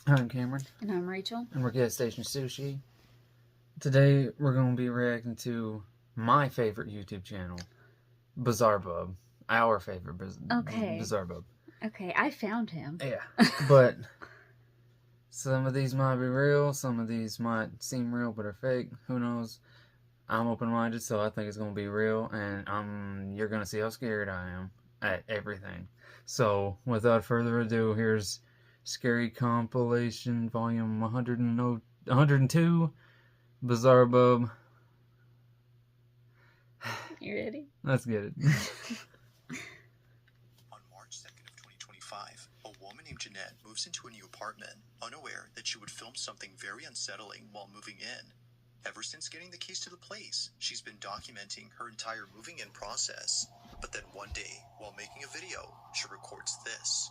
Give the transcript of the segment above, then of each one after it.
I'm Cameron. And I'm Rachel. And we're Gas Station Sushi. Today we're going to be reacting to my favorite YouTube channel, Bizarbub. Our favorite Bizarbub. Okay, I found him. Yeah, but some of these might be real, some of these might seem real but are fake. Who knows? I'm open-minded, so I think it's going to be real, and you're going to see how scared I am at everything. So, without further ado, here's Scary Compilation Volume 102, Bizarbub. You ready? Let's get it. On March 2nd of 2025, a woman named Jeanette moves into a new apartment, unaware that she would film something very unsettling while moving in. Ever since getting the keys to the place, she's been documenting her entire moving in process. But then one day, while making a video, she records this.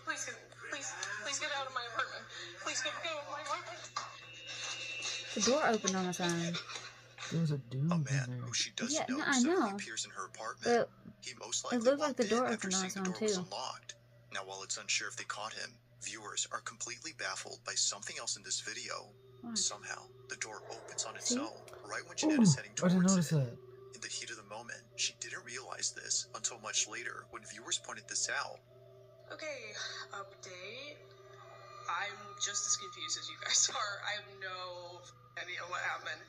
Please get out of my apartment. Please get out of my apartment. The door opened on its own. There's a dude A in man there. who she doesn't Yeah, know no, I suddenly know. appears in her apartment. But he most it likely looked like the walked in door after opened on seeing its the own door was too. unlocked. Now, while it's unsure if they caught him, viewers are completely baffled by something else in this video. What? Somehow, the door opens on its See? own right when Jeanette is heading I didn't towards notice it. that. In the heat of the moment, she didn't realize this until much later when viewers pointed this out. Okay, update. I'm just as confused as you guys are. I have no idea what happened.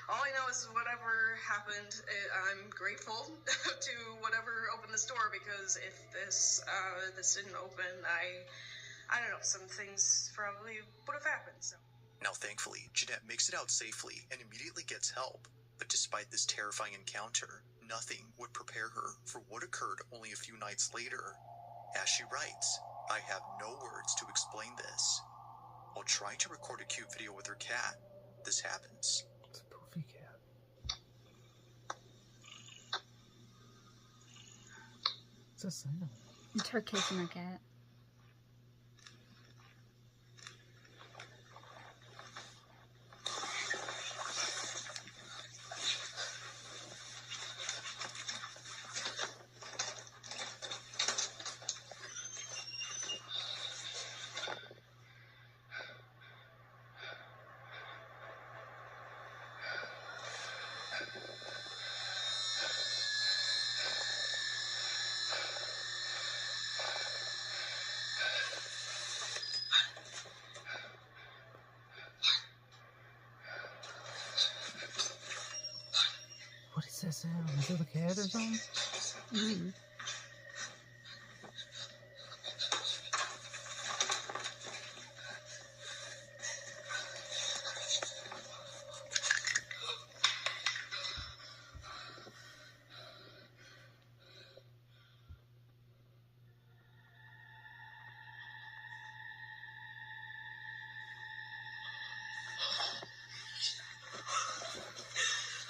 All I know is whatever happened, I'm grateful to whatever opened this door, because if this didn't open, I don't know, some things probably would have happened. So. Now, thankfully, Jeanette makes it out safely and immediately gets help. But despite this terrifying encounter, nothing would prepare her for what occurred only a few nights later. As she writes, "I have no words to explain this." While trying to record a cute video with her cat, this happens. It's a poofy cat. What's that sound? It's her kissing her cat. What is that sound? Is that a cat or something? Mm.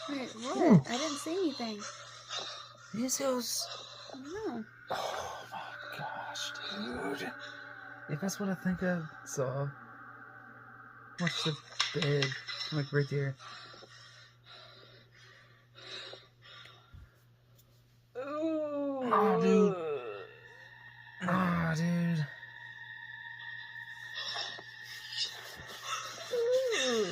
Wait, what? I didn't see anything. This is... I don't know. Oh my gosh, dude. If that's what I think I saw. Watch the bed. Like right there. Ooh. Oh, dude. Oh, dude. Ooh.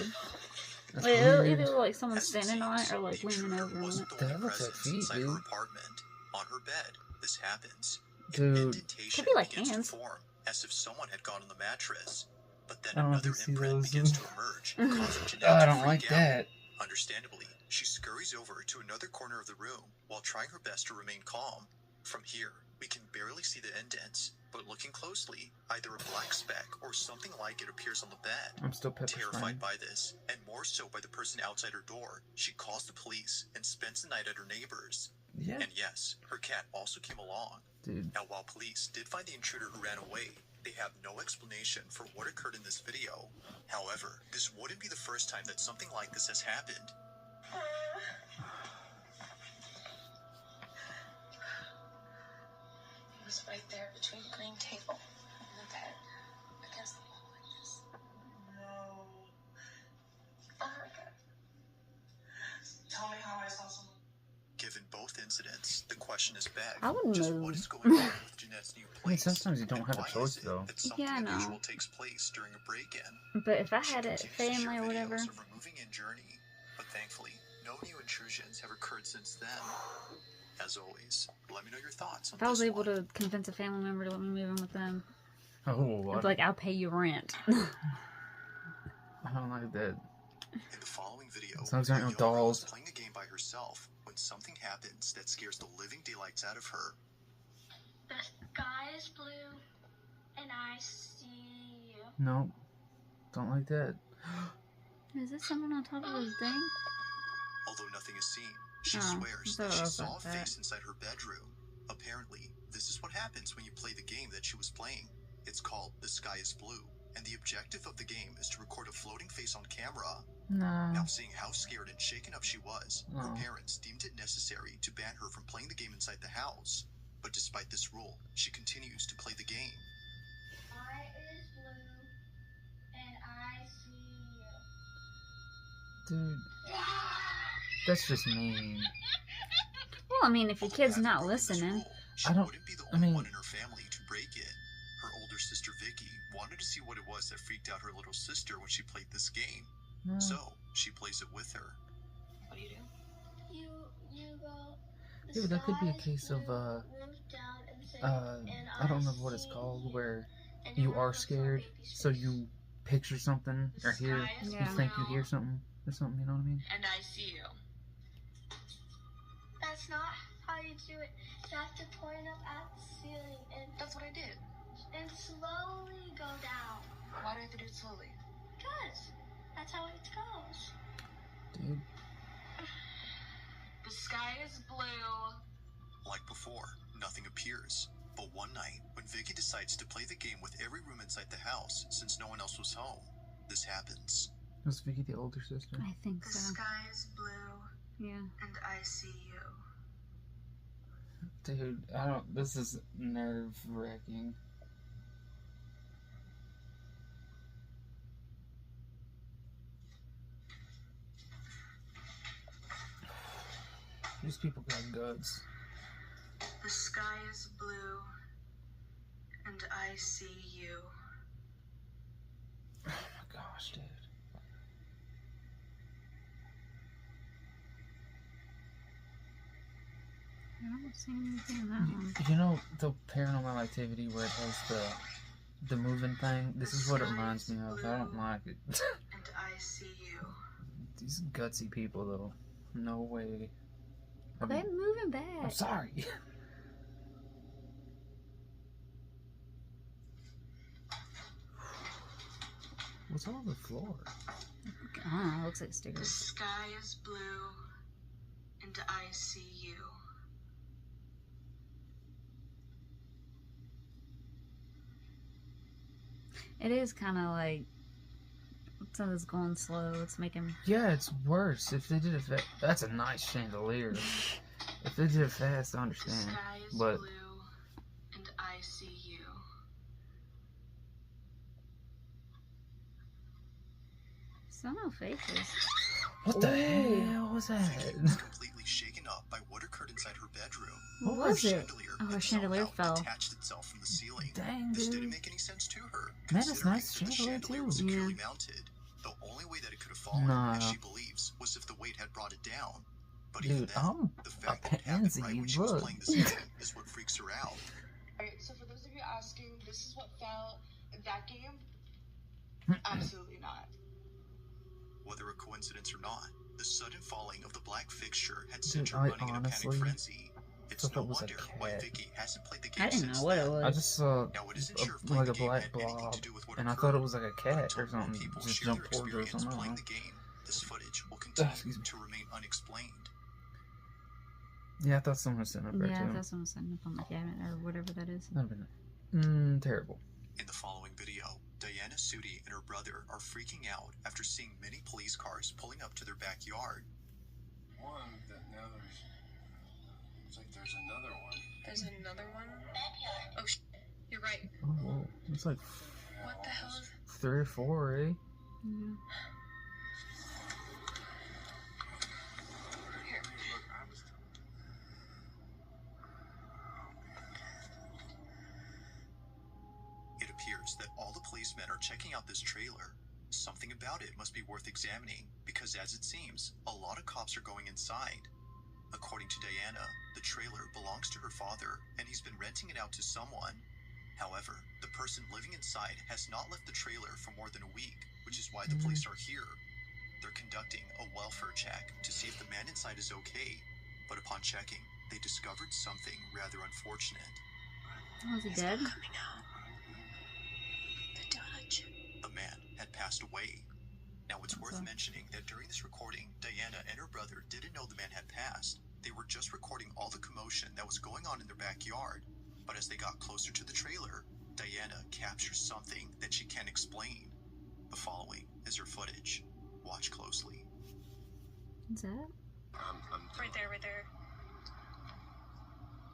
That's Wait, weird. either like someone As it standing on it seems, or like the leaning intruder over on it. wasn't the That only looks like presence feet, inside dude. her apartment. On her bed, this happens. Dude. An indentation Could be like begins hands. to form, as if someone had gone on the mattress. But then I don't know if another you see imprint those. begins to emerge, causing Jeanette Oh, I to don't freak like out. that. Understandably, she scurries over to another corner of the room while trying her best to remain calm. From here, we can barely see the indents, but looking closely, either a black speck or something like it appears on the bed. I'm still pepper spraying. Terrified by this, and more so by the person outside her door, she calls the police and spends the night at her neighbor's. Yeah. And yes, her cat also came along. Dude. Now, while police did find the intruder who ran away, They have no explanation for what occurred in this video. However, this wouldn't be the first time that something like this has happened. It was right there between the green table and the bed, against the wall like this. No. Oh my God. Tell me how I saw someone. Given both incidents, the question is begged. I wouldn't Just move. what is going on with Jeanette's new I mean, place? sometimes you don't And have a why choice, is it though. that something Yeah, I know. unusual takes place during a break-in? But if I She had a continues to share family or whatever, videos of her moving in journey, but thankfully, no new intrusions have occurred since then. As always, let me know your thoughts on if I was this able one. to convince a family member to let me move in with them, Oh, I'd be like, I'll pay you rent. I don't like that. In the following video, Sometimes there a aren't no young girl is dolls. playing a game by herself when something happens that scares the living daylights out of her. The sky is blue, and I see you. No, don't like that. Is this someone on top of his thing? Although nothing is seen, she Oh, swears I that thought it she was saw a like that. face inside her bedroom. Apparently, this is what happens when you play the game that she was playing. It's called The Sky is Blue, and the objective of the game is to record a floating face on camera. No. Now, seeing how scared and shaken up she was, her Oh. parents deemed it necessary to ban her from playing the game inside the house. But despite this rule, she continues to play the game. Sky is blue, and I see Dude, you. that's just mean. Well, I mean, if your Although kid's having not broken this listening. rule, she I don't- wouldn't be the I only mean- one in her family to break it. Her older sister Vicky wanted to see what it was that freaked out her little sister when she played this game. No. So, she plays it with her. What do you do? You go. Yeah, but that could be a case of, I don't remember what it's called, where you are scared, so you picture something or hear, Yeah. you think you hear something or something, you know what I mean? And I see you. That's not how you do it. You have to point up at the ceiling That's what I did. and slowly go down. Why do I have to do it slowly? Because that's how it goes. Dude, The sky is blue. Like before, nothing appears. But one night, when Vicky decides to play the game with every room inside the house, since no one else was home, this happens. was Vicky the older sister? I think The so. sky is blue, Yeah. and I see you. Dude, I don't, this is nerve-wracking. These people got guts. The sky is blue, and I see you. Oh my gosh, dude. I don't see anything in that one. You know the Paranormal Activity where it has the moving thing? This is what it reminds me of. I don't like it. And I see you. These gutsy people, though. No way. I Quit mean, moving I'm back. sorry. What's on the floor? I don't know. It looks like The stickers. sky is blue, and I see you. It is kind of like something's going slow. It's making. Yeah, it's worse. If they did it fast, that's a nice chandelier. If they did it fast, I The understand. sky is But blue, and I see you. Still no faces. what the Ooh. hell was Vicky that? was completely shaken up by what occurred inside her bedroom. What What was Her it? chandelier Oh, her had chandelier somehow fell. detached itself from the ceiling. Dang, This dude. didn't make any sense to her. Man, it's considering nice that the chandelier, chandelier too. was securely Yeah. mounted. The only way that it could have fallen, Nah. as she believes, was if the weight had brought it down. But even Dude, then, I'm the a fact that it happened pansy. right when she was Look. playing this game is what freaks her out. Alright, so for those of you asking, this is what fell in that game? Absolutely not. Whether a coincidence or not, the sudden falling of the black fixture had sent Dude, her I running in a honestly panic frenzy. It's thought no that was a wonder why cat. Vicky hasn't played the game I didn't since know what it then. was. I just saw Now, it isn't sure if playing like the a game black had anything blob, to do with what and I occurred, thought it was like a but cat until or more something. people Just share jumped their towards her or experience something. I playing don't the game, this footage will excuse continue me. to remain unexplained. know. Yeah, I thought someone was sitting up there Yeah, too. that's someone sitting up on the cabinet or whatever that is. That'd been terrible. In the her brother are freaking out after seeing many police cars pulling up to their backyard. One that now looks like there's another one. There's another one? Oh, you're right. Oh, whoa. It's like What the hell is... 3 or 4, eh? Yeah. Here. Look, I was It appears that all the policemen are checking out this trailer. Something about it must be worth examining, because as it seems, a lot of cops are going inside. According to Diana, the trailer belongs to her father, and he's been renting it out to someone. However, the person living inside has not left the trailer for more than a week, which is why the police are here. They're conducting a welfare check to see if the man inside is okay, but upon checking, they discovered something rather unfortunate. Oh, is he dead? Coming out. The Dodge. The man had passed away. Now, it's worth mentioning that during this recording, Diana and her brother didn't know the man had passed. They were just recording all the commotion that was going on in their backyard. But as they got closer to the trailer, Diana captures something that she can't explain. The following is her footage. Watch closely. Is that? Right there, right there.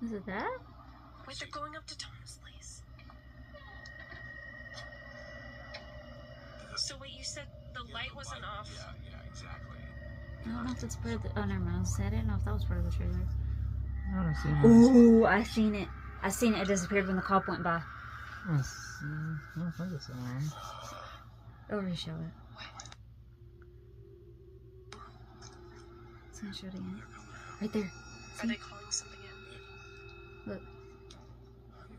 Is it that? Wait, they're going up to Tom's place. So wait, you said the light wasn't off. Yeah, exactly. I don't know if that's part of the... Oh, never mind. I was saying, I didn't know if that was part of the trailer. I don't see it. Ooh, I seen it. I seen it. It disappeared when the cop went by. I don't think it's on. Or reshow it. It's gonna show it again. Right there. Are they calling something in? Look.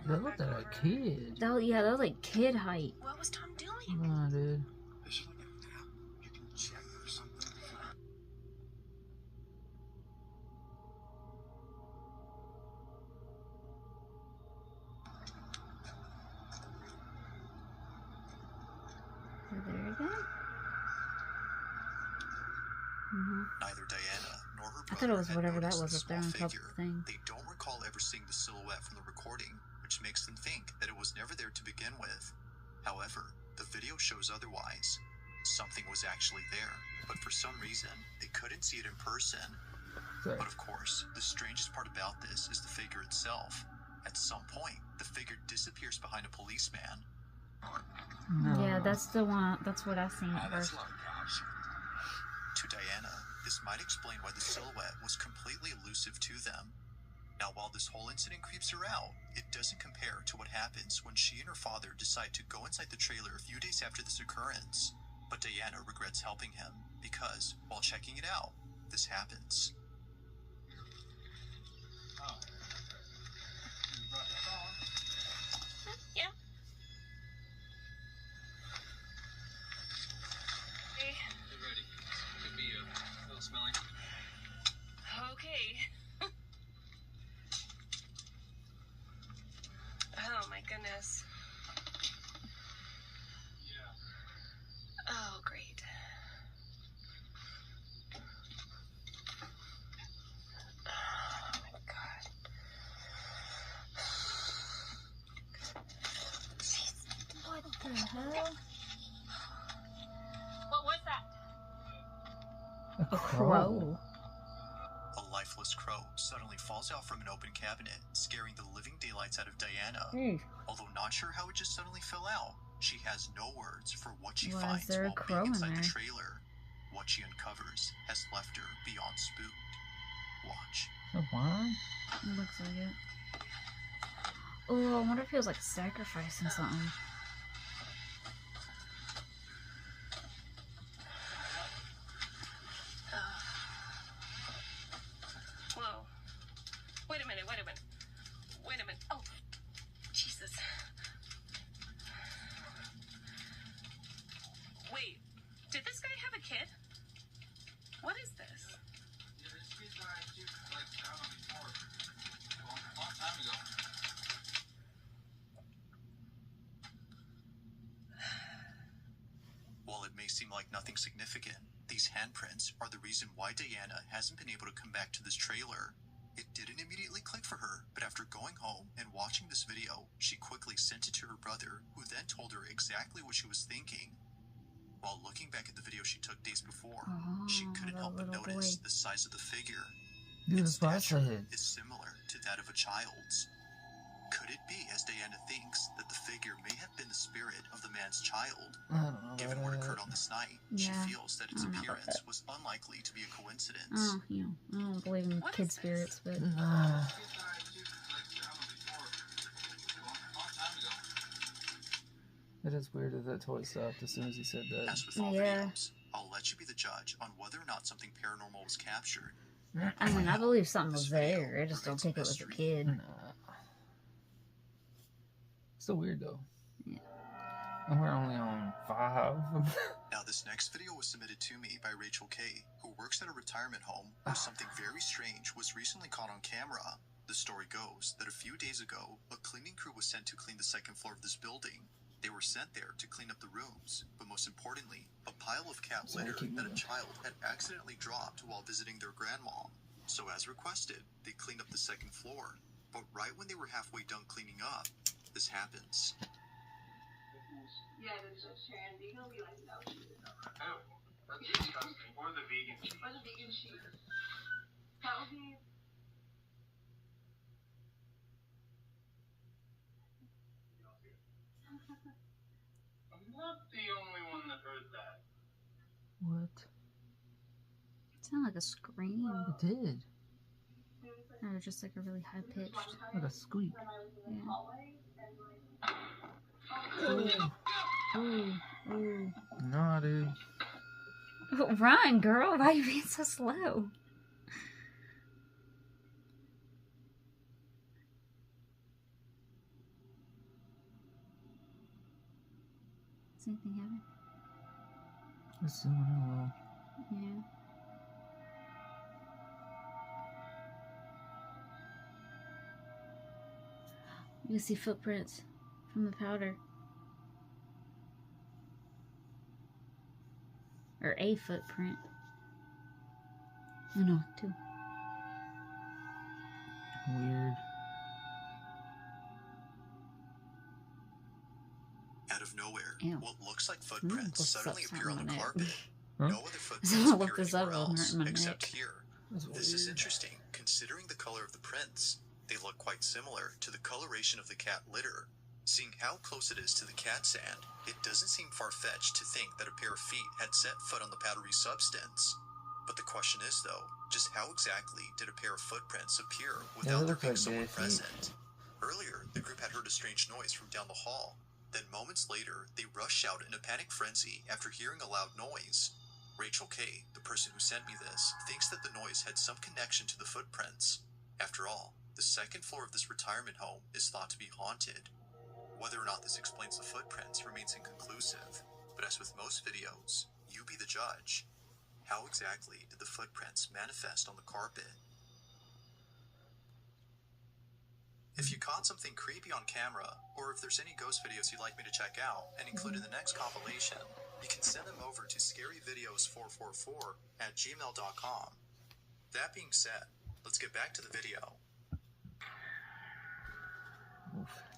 That looked like a kid. That was, yeah, that was like kid height. What was Tom doing? Oh, dude. Is there like an app you can check or something? Is it there again? Mm-hmm. Neither Diana nor her I thought brother it was had whatever that noticed was the up there small on top of figure. the thing. They don't recall ever seeing the silhouette from the recording, which makes them think that it was never there to begin with. However, the video shows otherwise. Something was actually there, but for some reason, they couldn't see it in person. Sorry. But of course, the strangest part about this is the figure itself. At some point, the figure disappears behind a policeman. No. Yeah, that's the one. That's what I seen at That's first. a lot of cops. To Diana, this might explain why the silhouette was completely elusive to them. Now, while this whole incident creeps her out, it doesn't compare to what happens when she and her father decide to go inside the trailer a few days after this occurrence. But Diana regrets helping him, because, while checking it out, this happens. Oh. You brought the dog? Yeah. Hey. Get ready. Could be a little smelly. Okay. Oh my goodness. Yeah. Oh, great. Oh my god. What the hell? What was that? A Crow. A lifeless crow suddenly falls out from an open cabinet, scaring the living daylights out of Diana. Hey, Although not sure how it just suddenly fell out, she has no words for what she Why is finds there a while crow being in inside the there? trailer. What she uncovers has left her beyond spooked. Watch. So why? it looks like it. Oh, I wonder if he was like sacrificing something. Whoa. Wait a minute, wait a minute. Wait a minute. Oh, Jesus. Wait, did this guy have a kid? What is this? Yeah, this kid died too, like, I don't know, before. A long time ago. While it may seem like nothing significant, these handprints are the reason why Diana hasn't been able to come back to this trailer. It didn't immediately click for her, but after going home and watching this video, she quickly sent it to her brother, who then told her exactly what she was thinking. While looking back at the video she took days before, Oh, she couldn't the help but little notice boy. the size of the figure. Dude, Its that's what I stature said. is similar to that of a child's. Could it be, as Diana thinks, that the figure may have been the spirit of the man's child? I don't know Given about what that. occurred on this night, she Yeah, feels that its I don't know about appearance that. was unlikely to be a coincidence. Oh, you know, I don't believe in What kid is this? spirits, but Nah. These guys do like found them before. Long time ago. It is weird that that toy stopped as soon as he said that. As with all Yeah. videos, I'll let you be the judge on whether or not something paranormal was captured. I mean, I believe something This was video there. I just don't remains think it was a mystery. kid. Nah. Still weird though. Yeah. And we're only on 5. Now, this next video was submitted to me by Rachel K., who works at a retirement home where something very strange was recently caught on camera. The story goes that a few days ago, a cleaning crew was sent to clean the second floor of this building. They were sent there to clean up the rooms, but most importantly, a pile of cat Sorry, litter keep that a moving. child had accidentally dropped while visiting their grandma. So as requested, they cleaned up the second floor. But right when they were halfway done cleaning up, this happens. Yeah, there's a Shandy. He'll be like, no, she didn't know. Oh, that's disgusting. Or the vegan cheese. Where's the vegan cheese? That would be. I'm not the only one that heard that. What? It sounded like a scream. It did. Or just like a really high pitched. Like a squeak. Yeah. Ooh, ooh. Nah, dude. Run, girl. Why are you being so slow? Is anything happening? Let's zoom in a little. Yeah. You can see footprints from the powder. Or a footprint. Oh no, 2. Weird. Out of nowhere, Ew. what looks like footprints What's suddenly up, appear on the something on carpet. Huh? No other footprints Someone appear looked this up, anywhere it'll else hurt my except neck. here. That's This is weird. interesting, considering the color of the prints. They look quite similar to the coloration of the cat litter. Seeing how close it is to the cat sand, it doesn't seem far-fetched to think that a pair of feet had set foot on the powdery substance. But the question is, though, just how exactly did a pair of footprints appear without there look being like someone bare feet. present? Earlier, the group had heard a strange noise from down the hall. Then moments later, they rushed out in a panic frenzy after hearing a loud noise. Rachel K., the person who sent me this, thinks that the noise had some connection to the footprints. After all, the second floor of this retirement home is thought to be haunted. Whether or not this explains the footprints remains inconclusive, but as with most videos, you be the judge. How exactly did the footprints manifest on the carpet? If you caught something creepy on camera, or if there's any ghost videos you'd like me to check out and include in the next compilation, you can send them over to scaryvideos444@gmail.com. That being said, let's get back to the video.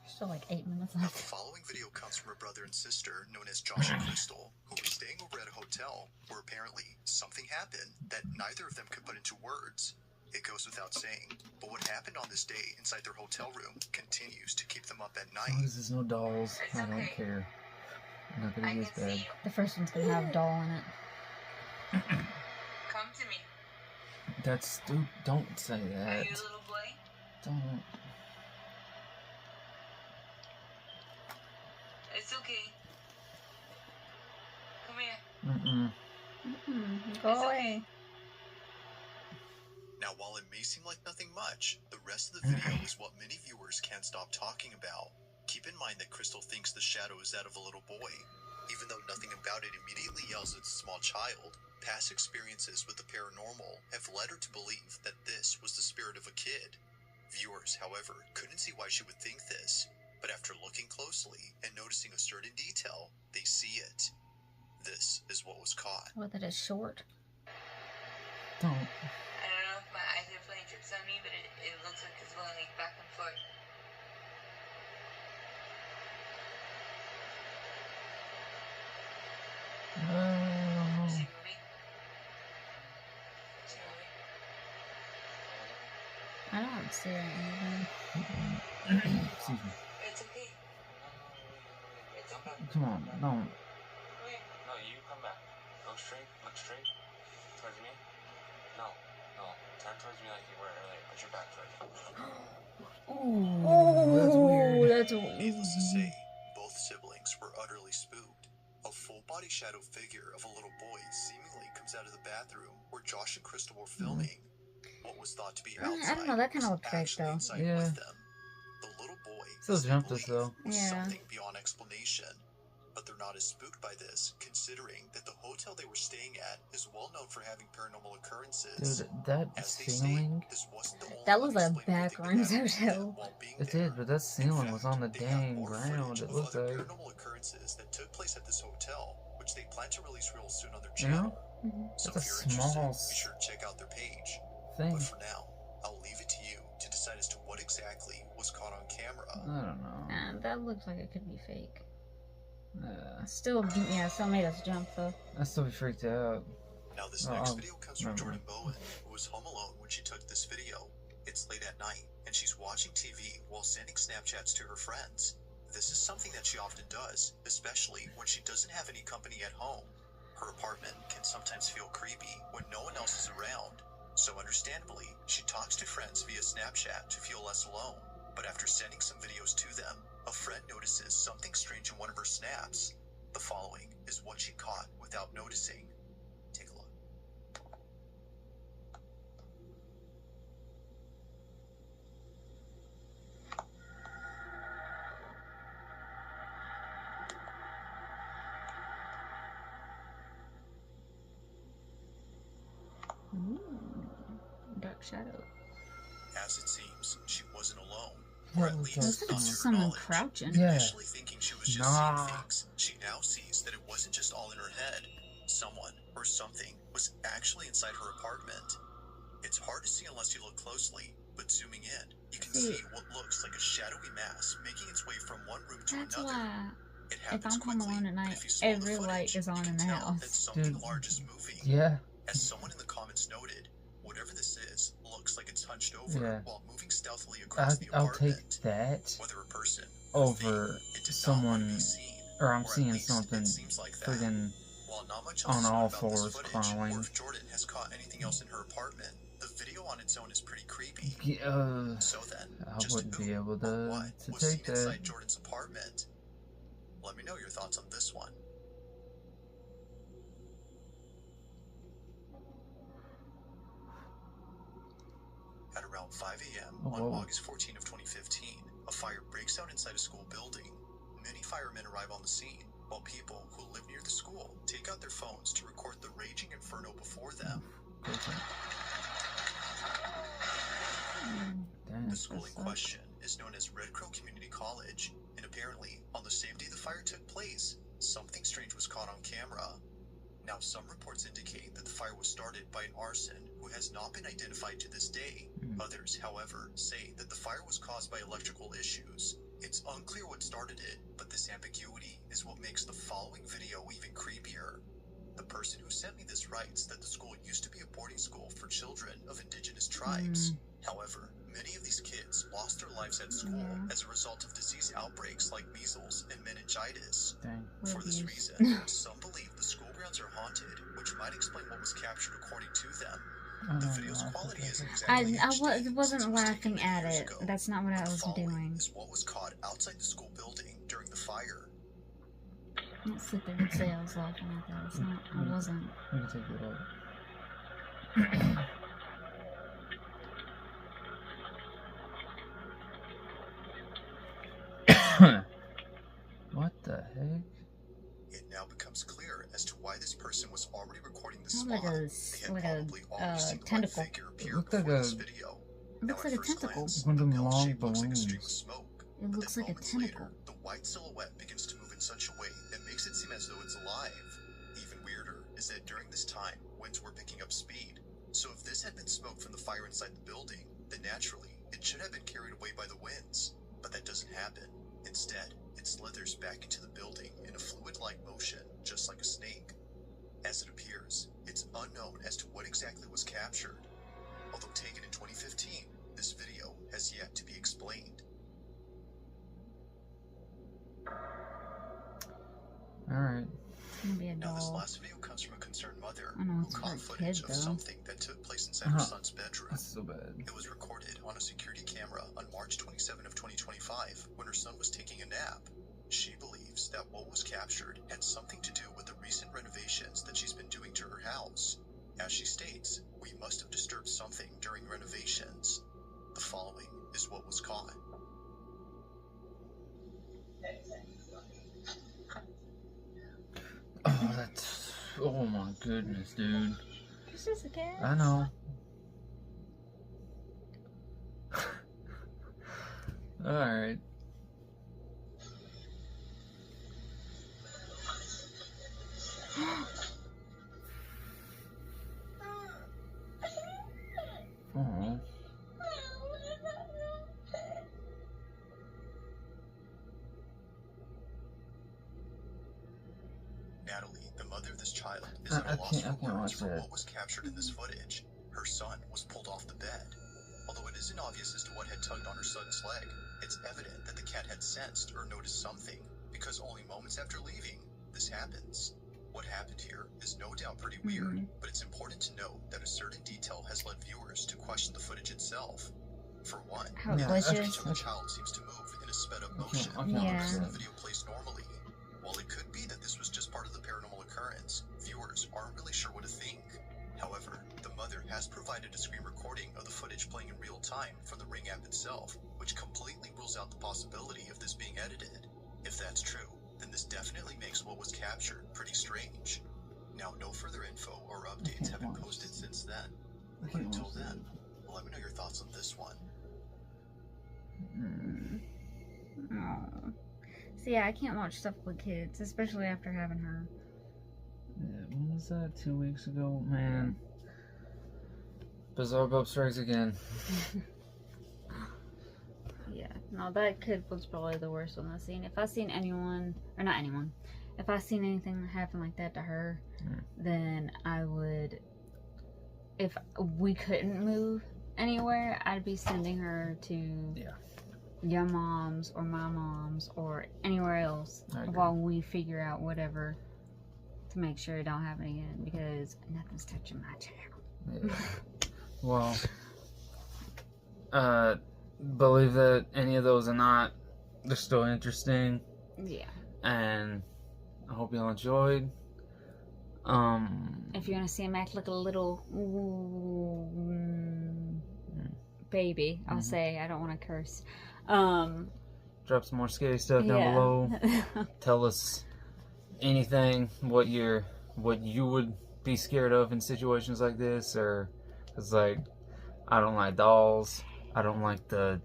Still like 8 minutes Now, left. the following video comes from a brother and sister known as Josh and Crystal, who were staying over at a hotel where apparently something happened that neither of them could put into words. It goes without saying, but what happened on this day inside their hotel room continues to keep them up at As long night. as there's no dolls, It's I don't okay. care. I'm not gonna I be can as bad. see you. The first one's gonna have a doll in it. Come to me. That's stupid. Don't say Are that. you a little boy? Don't. It's okay. Come here. Go away. Now, while it may seem like nothing much, the rest of the video is what many viewers can't stop talking about. Keep in mind that Crystal thinks the shadow is that of a little boy. Even though nothing about it immediately yells it's a small child, past experiences with the paranormal have led her to believe that this was the spirit of a kid. Viewers, however, couldn't see why she would think this, but after looking closely and noticing a certain detail, they see it. This is what was caught. What, that is short? Don't. I don't know if my eyes are playing tricks on me, but it looks like it's going like back and forth. I don't see it anything. Excuse me. It's okay. Wait, come back. Come on, don't. Wait. No, you come back. Look straight towards me. No, turn towards me like you were earlier. Put your back towards me. Oh, that's weird. That's Needless to say, both siblings were utterly spooked. A full-body shadow figure of a little boy seemingly comes out of the bathroom where Josh and Crystal were filming. What was thought to be outside I don't know, that kind of was looked fake actually though. inside Yeah. with them. The little boy Still is jumped us, believed though. was Yeah. something beyond explanation. But they're not as spooked by this, considering that the hotel they were staying at is well known for having paranormal occurrences. Dude, that As they ceiling. state, this wasn't the only That was a unexplainable thing backrooms that happened to them hotel. while being It there. did, but that ceiling was on the They have dang more ground. footage It of looked other like. paranormal occurrences that took place at this hotel, which they plan to release real soon on their You know? channel. Mhm. So It's if a you're interested, small be sure to check out their page. thing. But for now, I'll leave it to you to decide as to what exactly was caught on camera. I don't know. That looks like it could be fake. Still, Still made us jump though. I still be freaked out. Now this Oh, next I'll video comes from remember. Jordan Bowen, who was home alone when she took this video. It's late at night, and she's watching TV while sending Snapchats to her friends. This is something that she often does, especially when she doesn't have any company at home. Her apartment can sometimes feel creepy when no one else is around, so understandably, she talks to friends via Snapchat to feel less alone. But after sending some videos to them, a friend notices something strange in one of her snaps. The following is what she caught without noticing. Take a look. Ooh, dark shadow. As it seems, she wasn't alone, Yeah, or at it least looks Looks like like not to her someone knowledge. crouching. Yeah. Initially thinking she was just Nah. seeing things, she now sees that it wasn't just all in her head. Someone or something was actually inside her apartment. It's hard to see unless you look closely, but zooming in, you can See. see what looks like a shadowy mass making its way from one room to That's another. why It if happens I'm home quickly, alone at but night, if you slow the every light footage, is on you can in the tell house. that something Dude. large is moving. Yeah. As someone in the comments noted, whatever this is looks like it's hunched over Yeah. while moving stealthily across the I'll apartment. take that Whether a person or over thing, it did not want to someone, be seen, or I'm at seeing least something it seems like that. friggin' While not much else on is known all about this fours footage, crawling. or if Jordan has caught anything else in her apartment, the video on its own is pretty creepy. So then, I just wouldn't who be able or to what was take seen that. inside Jordan's apartment? Let me know your thoughts on this one. At around 5 a.m. on Whoa. August 14 of 2015, a fire breaks out inside a school building. Many firemen arrive on the scene, while people who live near the school take out their phones to record the raging inferno before them. Dang, The school in sucks. question is known as Red Crow Community College, and apparently, on the same day the fire took place, something strange was caught on camera. Now, some reports indicate that the fire was started by an arson who has not been identified to this day. Others, however, say that the fire was caused by electrical issues. It's unclear what started it, but this ambiguity is what makes the following video even creepier. The person who sent me this writes that the school used to be a boarding school for children of indigenous tribes. However, many of these kids lost their lives at school Yeah. as a result of disease outbreaks like measles and meningitis. Dang. For this Reviews. reason, some believe the school grounds are haunted, which might explain what was captured according to them. The video's quality isn't exactly I HD, since wasn't it was taken laughing many at years it. ago. That's not what I The was following doing. is what was caught outside the school building during the fire. Let's sit there and say I was laughing at that. It's not. I wasn't. We can take it up. What the heck? It now becomes clear as to why this person was already recording the Sounds spot. like a They had like probably already seen the tentacle. white figure appear looked like before a- this video. It looks Now, like at a first tentacle. glance, One of the them bell long shape looks like a stream of balloons. smoke. It But looks then like a moments tentacle. later, the white silhouette begins to move in such a way that makes it seem as though it's alive. Even weirder is that during this time, winds were picking up speed. So if this had been smoke from the fire inside the building, then naturally, it should have been carried away by the winds. But that doesn't happen. Instead, it slithers back into the building in a fluid-like motion, just like a snake. As it appears, it's unknown as to what exactly was captured. Although taken in 2015, This video has yet to be explained. Alright. It's gonna be a Now, this doll. last video comes from a concerned mother I know who it's for caught a footage kid, of though. something that took place inside her son's bedroom. That's so bad. It was recorded on a security camera on March 27 of 2025 when her son was taking a nap. She believes that what was captured had something to do with the recent renovations that she's been doing to her house. As she states, "We must have disturbed something during renovations." The following is what was caught. Oh, that's... Oh my goodness, dude. It's just a cat. I know. Alright. Oh. Natalie, the mother of this child, is I at a loss can't for words watch for that. what was captured in this footage. Her son was pulled off the bed. Although it isn't obvious as to what had tugged on her son's leg, it's evident that the cat had sensed or noticed something, because only moments after leaving, this happens. What happened here is no doubt pretty weird, but it's important to note that a certain detail has led viewers to question the footage itself. For one, How it Yeah, the glitches. of the child seems to move in a sped up I can't- motion, I can't Yeah. because the watch that. video plays normally. While it could be that this was just part of the paranormal occurrence, viewers aren't really sure what to think. However, the mother has provided a screen recording of the footage playing in real time from the Ring app itself, which completely rules out the possibility of this being edited. If that's true, then this definitely makes what was captured pretty strange. Now, no further info or updates have been posted since then. I But can't until watch then, let me know your thoughts on this one. Oh. So yeah, I can't watch stuff with kids, especially after having her. Yeah, when was that? 2 weeks ago? Man. Bizarbub strikes again. Yeah, no, that kid was probably the worst one I've seen. If I seen anyone, or not anyone, if I seen anything happen like that to her, then I would, if we couldn't move anywhere, I'd be sending her to your mom's or my mom's or anywhere else I agree. while we figure out whatever to make sure it don't happen again, because nothing's touching my child. Yeah. Well, believe that any of those are not, they're still interesting, Yeah. and I hope y'all enjoyed. If you want to see him act like a little baby, I'll say, I don't want to curse. Drop some more scary stuff down below. Tell us anything, what you would be scared of in situations like this, or, cause like, I don't like dolls. I don't like the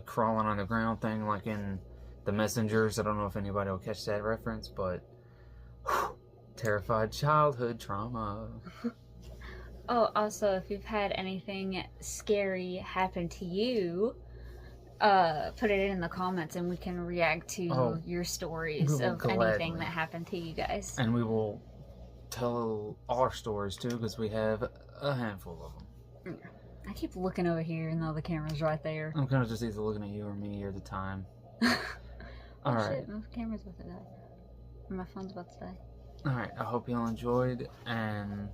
crawling on the ground thing like in The Messengers. I don't know if anybody will catch that reference, but whew, terrified childhood trauma. Oh, also, if you've had anything scary happen to you, put it in the comments and we can react to your stories we will of anything gladly. that happened to you guys. And we will tell our stories too, because we have a handful of them. I keep looking over here and though the camera's right there. I'm kind of just either looking at you or me at the time. Oh Alright. shit, my camera's about to die. Or my phone's about to die. Alright, I hope y'all enjoyed, and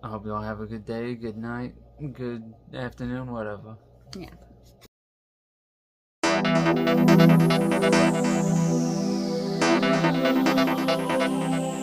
I hope y'all have a good day, good night, good afternoon, whatever. Yeah.